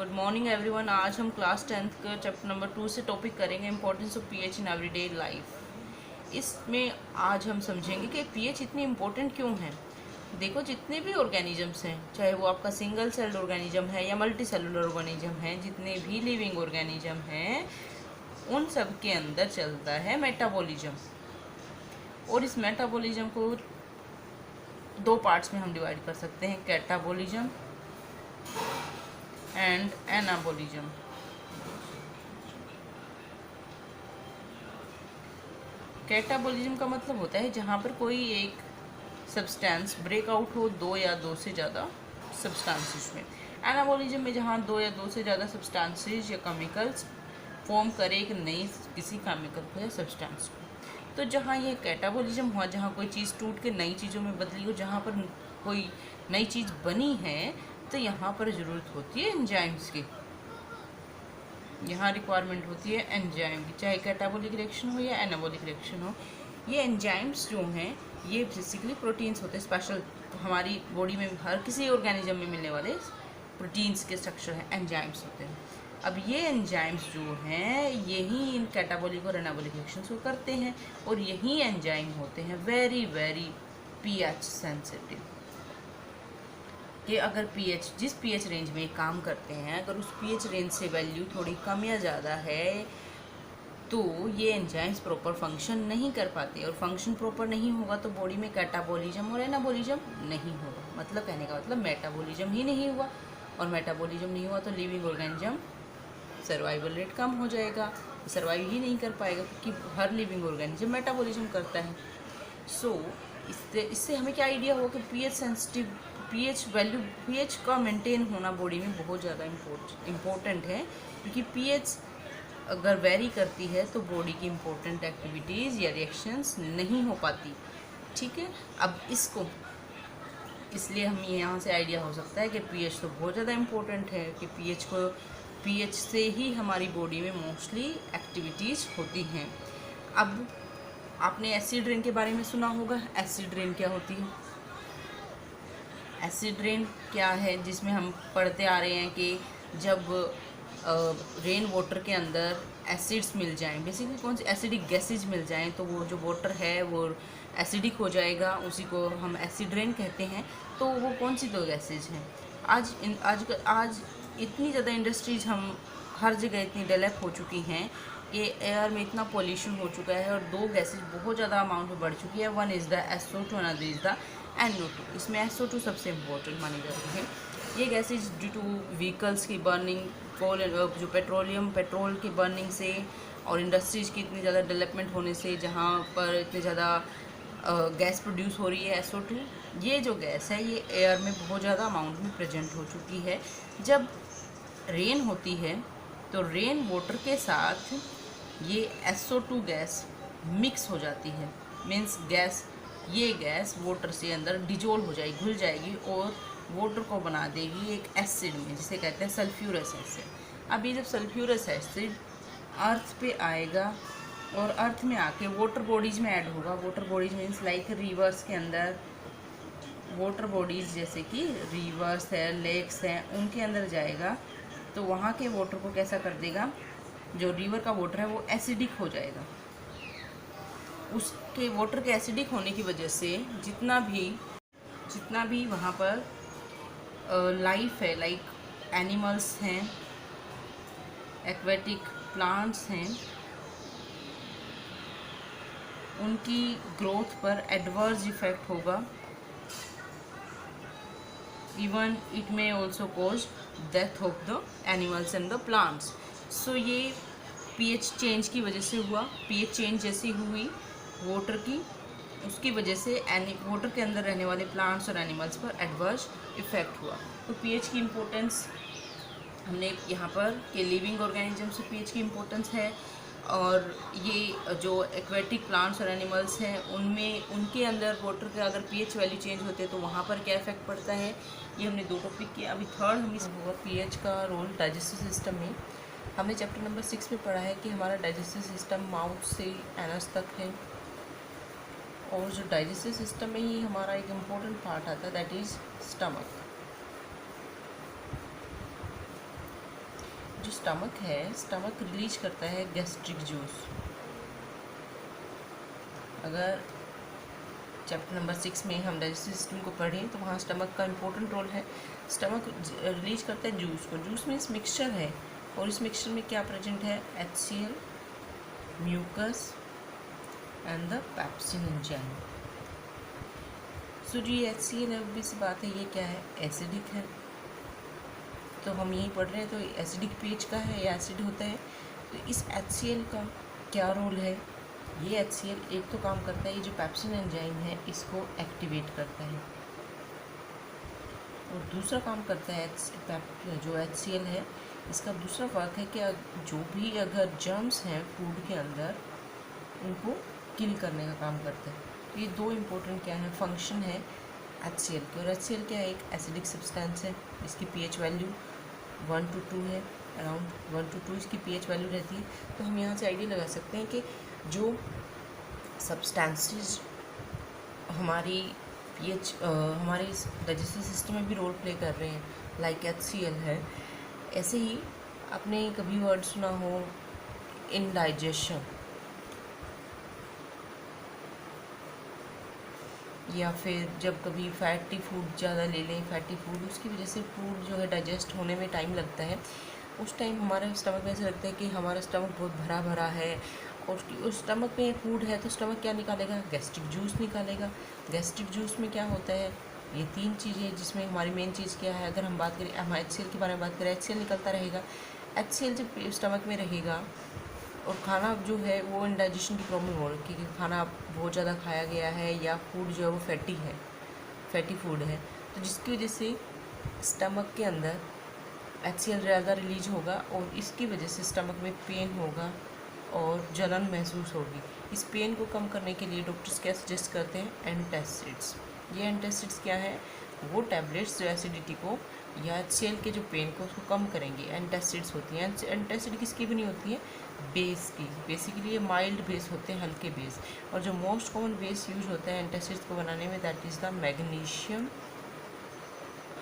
Good morning everyone. आज हम class 10th का चैप्टर नंबर 2 से टॉपिक करेंगे importance of pH in everyday life. इसमें आज हम समझेंगे कि पीएच इतनी इम्पोर्टेंट क्यों है। देखो, जितने भी ऑर्गेनिजम्स हैं, चाहे वो आपका सिंगल सेल्ड ऑर्गेनिज्म है या मल्टी सेलुलर ऑर्गेनिज्म है, जितने भी लिविंग ऑर्गेनिज्म हैं उन सब के अंदर चलता है मेटाबॉलिज्म। और इस मेटाबॉलिज्म को दो पार्ट्स में हम डिवाइड कर सकते हैं, कैटाबॉलिज्म एंड एनाबॉलिज्म। कैटाबॉलिज्म का मतलब होता है जहाँ पर कोई एक सब्सटेंस ब्रेकआउट हो दो या दो से ज़्यादा सब्सटेंसेस में। एनाबॉलिज्म में जहाँ दो या दो से ज़्यादा सब्सटेंसेस या केमिकल्स फॉर्म करे एक नई किसी केमिकल को या सब्सटेंस को। तो जहाँ ये कैटाबॉलिज्म हुआ, जहाँ कोई चीज़ टूट के नई चीज़ों में बदली हो, जहाँ पर कोई नई चीज़ बनी है, तो यहाँ पर ज़रूरत होती है एंजाइम्स की। यहाँ रिक्वायरमेंट होती है एंजाइम की, चाहे कैटाबॉलिक रिएक्शन हो या एनाबॉलिक रिएक्शन हो। ये एंजाइम्स जो हैं ये बेसिकली प्रोटीन्स होते हैं, स्पेशल हमारी बॉडी में हर किसी ऑर्गेनिज्म में मिलने वाले प्रोटीन्स के स्ट्रक्चर हैं, एंजाइम्स होते हैं। अब ये एंजाइम्स जो हैं यही इन कैटाबॉलिक और एनाबॉलिक रिएक्शंस को करते हैं, और यही एंजाइम होते हैं वेरी वेरी पीएच सेंसिटिव। कि अगर पीएच जिस पीएच रेंज में काम करते हैं, अगर उस पीएच रेंज से वैल्यू थोड़ी कम या ज़्यादा है तो ये एंजाइम्स प्रॉपर फंक्शन नहीं कर पाते, और फंक्शन प्रॉपर नहीं होगा तो बॉडी में कैटाबॉलिज्म और एनाबॉलिज्म नहीं होगा। मतलब कहने का मतलब मेटाबॉलिज्म ही नहीं हुआ, और मेटाबॉलिज्म नहीं हुआ तो लिविंग ऑर्गेनिज्म सर्वाइवल रेट कम हो जाएगा, सर्वाइव ही नहीं कर पाएगा, क्योंकि हर लिविंग ऑर्गेनिज्म मेटाबॉलिज्म करता है। सो इससे हमें क्या आइडिया हो कि pH sensitive pH value pH का मेंटेन होना बॉडी में बहुत ज़्यादा इम्पोर्टेंट है, क्योंकि पीएच अगर वेरी करती है तो बॉडी की इम्पोर्टेंट एक्टिविटीज़ या रिएक्शंस नहीं हो पाती। ठीक है, अब इसको इसलिए हम यहाँ से आइडिया हो सकता है कि पीएच तो बहुत ज़्यादा इम्पोर्टेंट है, कि पीएच से ही हमारी बॉडी में मोस्टली एक्टिविटीज़ होती हैं। अब आपने एसिड रेन के बारे में सुना होगा। एसिड रेन क्या होती है? एसिड रेन क्या है, जिसमें हम पढ़ते आ रहे हैं कि जब रेन वाटर के अंदर एसिड्स मिल जाएं, बेसिकली कौन सी एसिडिक गैसेज मिल जाएं, तो वो जो वाटर है वो एसिडिक हो जाएगा, उसी को हम एसिड रेन कहते हैं। तो वो कौन सी दो गैसेज हैं? आज इतनी ज़्यादा इंडस्ट्रीज हम हर जगह इतनी डेवलप हो चुकी हैं कि एयर में इतना पॉल्यूशन हो चुका है, और दो गैसेज बहुत ज़्यादा अमाउंट में बढ़ चुकी है। One is the SO2, another is the NO2। इसमें SO2 सबसे इम्पोर्टेंट मानी जाती है। ये गैसेज ड्यू टू व्हीकल्स की बर्निंग, जो पेट्रोल की बर्निंग से, और इंडस्ट्रीज की इतनी ज़्यादा डेवलपमेंट होने से, जहाँ पर इतनी ज़्यादा गैस प्रोड्यूस हो रही है SO2, ये जो गैस है ये एयर में बहुत ज़्यादा अमाउंट में प्रेजेंट हो चुकी है। जब रेन होती है तो रेन वाटर के साथ ये SO2 गैस मिक्स हो जाती है, मीन्स ये गैस वाटर से अंदर डिजोल्व हो जाएगी, घुल जाएगी, और वाटर को बना देगी एक एसिड में, जिसे कहते हैं सल्फ्यूरस एसिड। अब ये जब सल्फ्यूरस एसिड अर्थ पे आएगा और अर्थ में आके वाटर बॉडीज़ में ऐड होगा। Water bodies means like reverse के अंदर वाटर बॉडीज़, जैसे कि रिवर्स है, लेक्स हैं, उनके अंदर जाएगा, तो वहाँ के वाटर को कैसा कर देगा, जो रिवर का वाटर है वो एसिडिक हो जाएगा। उसके वाटर के एसिडिक होने की वजह से जितना भी वहाँ पर लाइफ है, लाइक एनिमल्स हैं, एक्वेटिक प्लांट्स हैं, उनकी ग्रोथ पर एडवर्स इफेक्ट होगा। Even it may also cause death of the animals and the plants. So ये पीएच चेंज की वजह से हुआ। पीएच चेंज जैसी हुई वाटर की, उसकी वजह से वाटर के अंदर रहने वाले प्लांट्स और एनिमल्स पर एडवर्स इफेक्ट हुआ। तो पीएच की इम्पोर्टेंस हमने यहाँ पर कि लिविंग ऑर्गेनिज्म से पीएच की इम्पोर्टेंस है, और ये जो एक्वेटिक प्लांट्स और एनिमल्स हैं उनके अंदर वाटर का अगर पीएच वैल्यू चेंज होते हैं तो वहाँ पर क्या इफेक्ट पड़ता है। ये हमने दो टॉपिक किया। अभी थर्ड हम इस होगा पीएच का रोल डाइजेस्टिव सिस्टम में। हमने चैप्टर नंबर 6 में पढ़ा है कि हमारा डाइजेस्टिव सिस्टम माउथ से एनस तक है, और जो डाइजेस्टिव सिस्टम में ही हमारा एक इम्पोर्टेंट पार्ट आता है, दैट इज़ स्टमक। जो स्टमक है, स्टमक रिलीज करता है गैस्ट्रिक जूस। अगर चैप्टर नंबर 6 में हम डाइजेस्टिव सिस्टम को पढ़ें तो वहाँ स्टमक का इम्पोर्टेंट रोल है। स्टमक रिलीज करता है जूस को। जूस में इस मिक्सचर है, और इस मिक्सचर में क्या प्रेजेंट है? HCl, mucus and the pepsin enzyme. So जो ये HCl है, obvious बात है, ये क्या है? एसिडिक है। तो हम यही पढ़ रहे हैं, तो एसिडिक पीएच का है या एसिड होता है। तो इस HCl का क्या रोल है? ये HCl एक तो काम करता है, ये जो पेप्सिन एंजाइम है इसको एक्टिवेट करता है, और दूसरा काम करता है जो HCl है, इसका दूसरा वर्क है कि जो भी अगर जर्म्स हैं फूड के अंदर, उनको किल करने का काम करता है। तो ये दो इम्पोर्टेंट क्या है, फंक्शन है HCl की। और HCl क्या है? एक एसिडिक सब्सटेंस है। इसकी pH वैल्यू 1 to 2 है, अराउंड 1 to 2 इसकी pH वैल्यू रहती है। तो हम यहाँ से आइडिया लगा सकते हैं कि जो सब्सटेंसेस हमारी pH हमारे इस डाइजेस्टिव सिस्टम में भी रोल प्ले कर रहे हैं, लाइक HCl है। ऐसे ही आपने कभी वर्ड सुना हो इनडाइजेशन, या फिर जब कभी फैटी फूड ज़्यादा ले लें, फैटी फूड, उसकी वजह से फूड जो है डाइजेस्ट होने में टाइम लगता है। उस टाइम हमारे स्टमक में ऐसा लगता है कि हमारा स्टमक बहुत भरा भरा है, और उस स्टमक में फूड है तो स्टमक क्या निकालेगा? गैस्ट्रिक जूस निकालेगा। गैस्ट्रिक जूस में क्या होता है? ये तीन चीज़ें, जिसमें हमारी मेन चीज़ क्या है? अगर हम बात करें, हम HCl के बारे में बात करें, HCl निकलता रहेगा। HCl जब स्टमक में रहेगा और खाना जो है वो इंडाइजेशन की प्रॉब्लम हो रही है, क्योंकि खाना बहुत ज़्यादा खाया गया है या फूड जो है वो फैटी है, फैटी फूड है, तो जिसकी वजह से स्टमक के अंदर HCl ज़्यादा रिलीज होगा, और इसकी वजह से स्टमक में पेन होगा और जलन महसूस होगी। इस पेन को कम करने के लिए डॉक्टर्स क्या सजेस्ट करते हैं? एंटासिड्स। ये एंटासिड्स क्या है? वो टैबलेट्स जो एसिडिटी को या HCl के जो पेन को उसको कम करेंगे, एंटासिड्स होती हैं। एंटासिड किसकी बनी होती है? बेस की। बेसिकली ये माइल्ड बेस होते हैं, हल्के बेस। और जो मोस्ट कॉमन बेस यूज होता है एंटासिड्स को बनाने में, that is the magnesium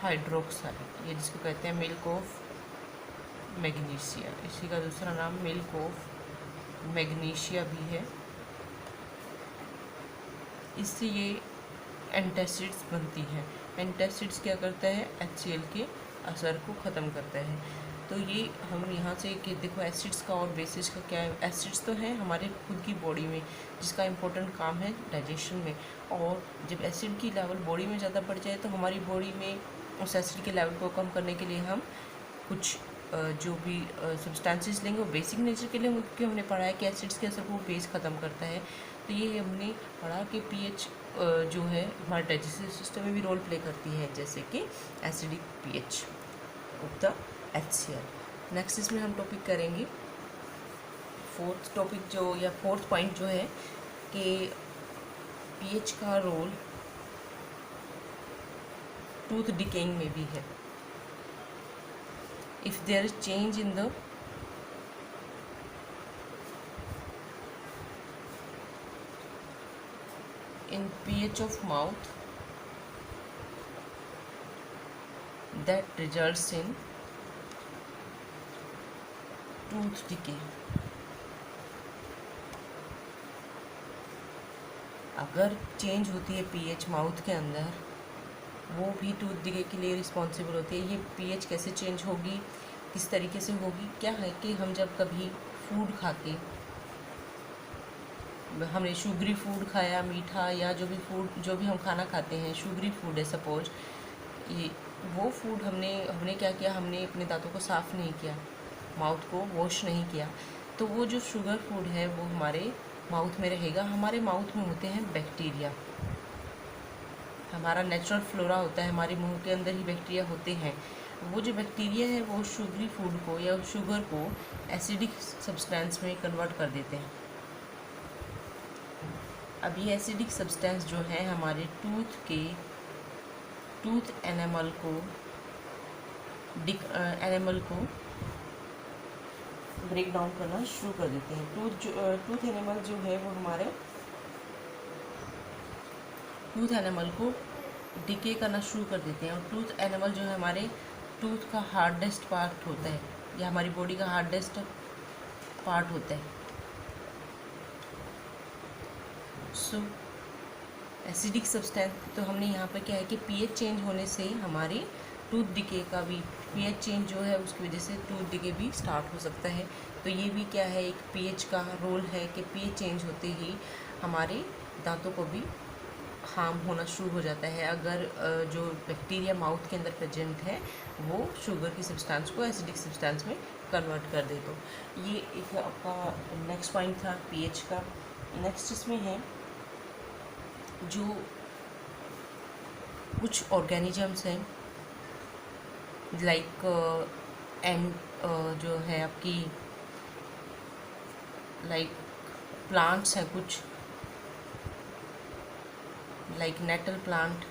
hydroxide, ये जिसको कहते हैं मिल्क ऑफ मैग्नीशिया। इसी का दूसरा नाम मिल्क ऑफ मैग्नीशिया भी है। इससे ये एंटासिड्स बनती है। एंटासिड्स क्या करता है? HCl के असर को ख़त्म करता है। तो ये हम यहाँ से कि देखो एसिड्स का और बेसिस का क्या है। एसिड्स तो है हमारे खुद की बॉडी में, जिसका इम्पोर्टेंट काम है डाइजेशन में, और जब एसिड की लेवल बॉडी में ज़्यादा बढ़ जाए तो हमारी बॉडी में उस एसिड के लेवल को कम करने के लिए हम कुछ जो भी सब्सटेंसेस लेंगे वो बेसिक नेचर के लिए, क्योंकि हमने पढ़ा है कि एसिड्स के असर को बेस ख़त्म करता है। तो ये हमने पढ़ा कि pH जो है हमारे डाइजेस्टिव सिस्टम में भी रोल प्ले करती है, जैसे कि acidic pH of the HCl। Next इसमें हम टॉपिक करेंगे फोर्थ टॉपिक जो, या फोर्थ पॉइंट जो है कि pH का रोल टूथ डिकेइंग में भी है। If there is change in the pH of mouth, that results in tooth decay। अगर चेंज होती है pH माउथ के अंदर, वो भी टूथ डिके के लिए रिस्पॉन्सिबल होती है। ये pH कैसे चेंज होगी, किस तरीके से होगी? क्या है कि हम जब कभी फूड खाते, हमने शुगरी फूड खाया, मीठा, या जो भी हम खाना खाते हैं शुगरी फूड है सपोज, ये वो फूड हमने क्या किया? हमने अपने दांतों को साफ़ नहीं किया, माउथ को वॉश नहीं किया, तो वो जो शुगर फूड है वो हमारे माउथ में रहेगा। हमारे माउथ में होते हैं बैक्टीरिया, हमारा नेचुरल फ्लोरा होता है, हमारे मुंह के अंदर ही बैक्टीरिया होते हैं। वो जो बैक्टीरिया है वो शुगरी फूड को या शुगर को एसिडिक सब्सटेंस में कन्वर्ट कर देते हैं। अब ये एसिडिक सब्सटेंस जो है हमारे टूथ एनिमल को ब्रेक डाउन करना शुरू कर देते हैं। टूथ एनिमल जो है वो हमारे टूथ एनिमल को डिके करना शुरू कर देते हैं। और टूथ एनिमल जो है हमारे टूथ का हार्डेस्ट पार्ट होता है, ये हमारी बॉडी का हार्डेस्ट पार्ट होता है। सो एसिडिक सब्सटेंस, तो हमने यहाँ पर क्या है कि पीएच चेंज होने से हमारे टूथ डिके का भी, पीएच चेंज जो है उसकी वजह से टूथ डिके भी स्टार्ट हो सकता है। तो ये भी क्या है, एक पीएच का रोल है कि पीएच चेंज होते ही हमारे दांतों को भी हार्म होना शुरू हो जाता है, अगर जो बैक्टीरिया माउथ के अंदर प्रेजेंट है वो शुगर की सब्सटेंस को एसिडिक सब्सटेंस में कन्वर्ट कर दे। तो ये एक आपका नेक्स्ट पॉइंट था पीएच का। नेक्स्ट इसमें है जो कुछ ऑर्गेनिजम्स हैं लाइक एंड जो है आपकी लाइक प्लांट्स हैं कुछ, लाइक नेटल प्लांट,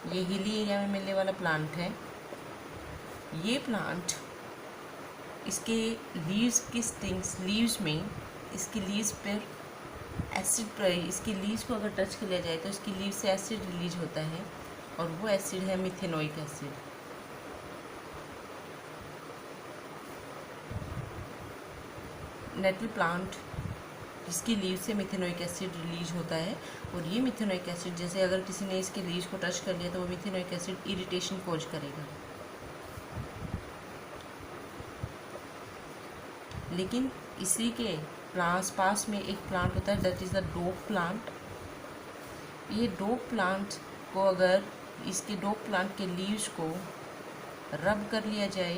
ये हिली एरिया में मिलने वाला प्लांट है। ये प्लांट, इसके लीव्स की स्टिंग्स, लीव्स में इसकी लीव्स पर एसिड, इसकी लीव्स को अगर टच कर लिया जाए तो इसकी लीव से एसिड रिलीज होता है और वो एसिड है मिथेनोइक एसिड। नेटल प्लांट, इसकी लीव से मिथेनोइक एसिड रिलीज होता है और ये मिथेनोइक एसिड, जैसे अगर किसी ने इसके लीव्स को टच कर लिया तो वो मिथेनोइक एसिड इरिटेशन कॉज करेगा। लेकिन इसी के पास में एक प्लांट होता है that is the dope plant. ये डोप प्लांट को अगर इसके डोप प्लांट के लीव्स को रब कर लिया जाए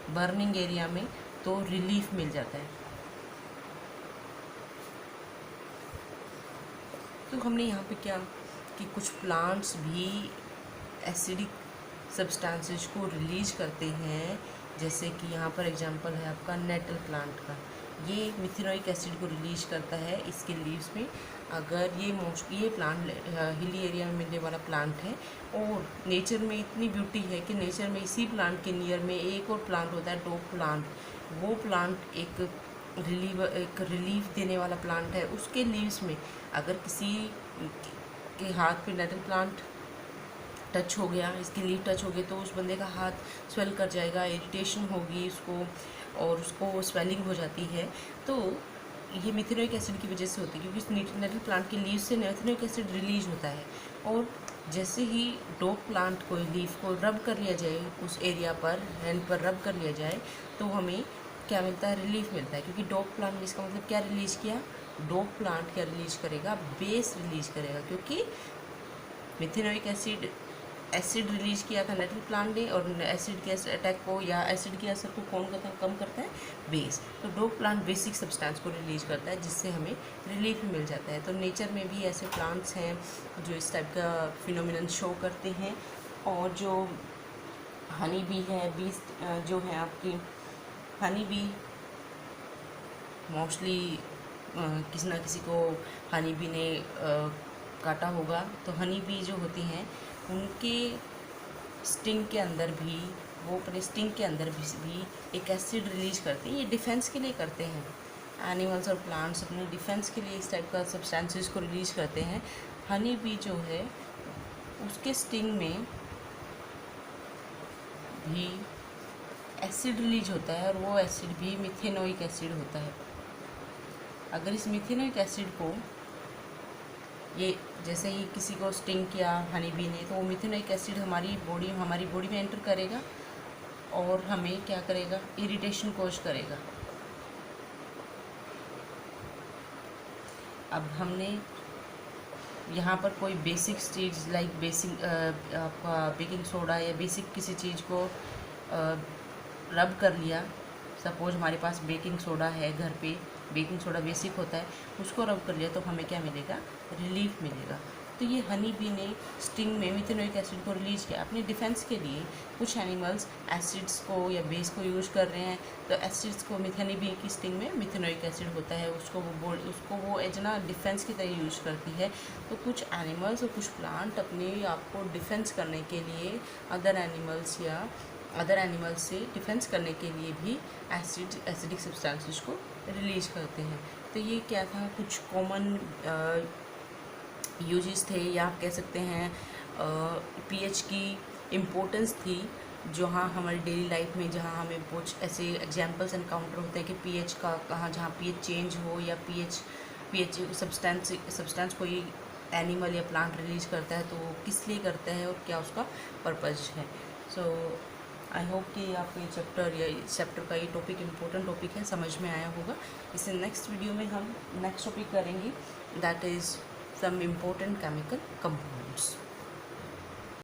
बर्निंग एरिया में तो रिलीफ मिल जाता है। तो हमने यहाँ पे क्या कि कुछ प्लांट्स भी एसिडिक सब्सटेंसेस को रिलीज करते हैं, जैसे कि यहाँ पर एग्जांपल है आपका नेटल प्लांट का। ये मिथेनोइक एसिड को रिलीज करता है इसके लीव्स में। अगर ये प्लांट हिली एरिया में मिलने वाला प्लांट है और नेचर में इतनी ब्यूटी है कि नेचर में इसी प्लांट के नियर में एक और प्लांट होता है डोप प्लांट। वो प्लांट एक रिलीफ देने वाला प्लांट है। उसके लीव्स में अगर किसी के हाथ पे नेटल प्लांट टच हो गया, इसकी लीफ टच हो गई तो उस बंदे का हाथ स्वेल कर जाएगा, इरिटेशन होगी उसको और उसको स्वेलिंग हो जाती है। तो ये मिथेनोइक एसिड की वजह से होती है, क्योंकि इस नेटल प्लांट के लीव से मिथेनोइक एसिड रिलीज होता है। और जैसे ही डोप प्लांट को लीफ को रब कर लिया जाए, उस एरिया पर हैंड पर रब कर लिया जाए तो हमें क्या मिलता है, रिलीफ मिलता है। क्योंकि डोप प्लांट, इसका मतलब क्या रिलीज किया, डोप प्लांट क्या रिलीज करेगा, बेस रिलीज करेगा। क्योंकि मिथेनोइक एसिड रिलीज किया था नेटल प्लांट ने और एसिड के अटैक को या एसिड के असर को कौन कम करता है, बेस। तो डोप प्लांट बेसिक सब्सटेंस को रिलीज करता है जिससे हमें रिलीफ मिल जाता है। तो नेचर में भी ऐसे प्लांट्स हैं जो इस टाइप का फिनोमिनन शो करते हैं। और जो हनी बी है, बीस जो है आपकी हनी बी, मोस्टली किसी ना किसी को हनी बी ने काटा होगा। तो हनी बी जो होती हैं उनके स्टिंग के अंदर भी, वो अपने स्टिंग के अंदर भी एक एसिड रिलीज करते हैं। ये डिफेंस के लिए करते हैं, एनिमल्स और प्लांट्स अपने डिफेंस के लिए इस टाइप का सब्सटेंसेस को रिलीज करते हैं। हनी बी जो है उसके स्टिंग में भी एसिड रिलीज होता है और वो एसिड भी मिथेनोइक एसिड होता है। अगर इस मिथेनोइक एसिड को ये जैसे ही किसी को स्टिंग किया हनी बी ने तो वो मिथेनोइक एसिड हमारी बॉडी में एंटर करेगा और हमें क्या करेगा, इरिटेशन कॉज करेगा। अब हमने यहाँ पर कोई बेसिक चीज़ लाइक बेसिक आपका बेकिंग सोडा या बेसिक किसी चीज़ को रब कर लिया। सपोज हमारे पास बेकिंग सोडा है घर पे, बेकिंग सोडा बेसिक होता है, उसको रब कर लिया तो हमें क्या मिलेगा, रिलीफ मिलेगा। तो ये हनी बी ने स्टिंग में मिथेनोइक एसिड को रिलीज किया अपने डिफेंस के लिए। कुछ एनिमल्स एसिड्स को या बेस को यूज़ कर रहे हैं तो एसिड्स को हनी बी की स्टिंग में मिथेनोइक एसिड होता है, उसको वो एज ना डिफेंस की तरह यूज़ करती है। तो कुछ एनिमल्स और कुछ प्लांट अपने आप को डिफेंस करने के लिए अदर एनिमल्स से डिफेंस करने के लिए भी एसिडिक सब्सटेंसेस को रिलीज करते हैं। तो ये क्या था, कुछ कॉमन यूजेस थे या आप कह सकते हैं पीएच की इम्पोर्टेंस थी जहाँ हमारी डेली लाइफ में जहाँ हमें कुछ ऐसे एग्जांपल्स एनकाउंटर होते हैं कि पीएच का कहाँ जहाँ पीएच चेंज हो या पीएच सब्सटेंस कोई एनिमल या प्लांट रिलीज करता है तो वो किस लिए करता है और क्या उसका पर्पज़ है। सो आई होप कि आपको ये चैप्टर का ये टॉपिक इम्पोर्टेंट टॉपिक है, समझ में आया होगा। इससे नेक्स्ट वीडियो में हम नेक्स्ट टॉपिक करेंगे, that is some important chemical compounds.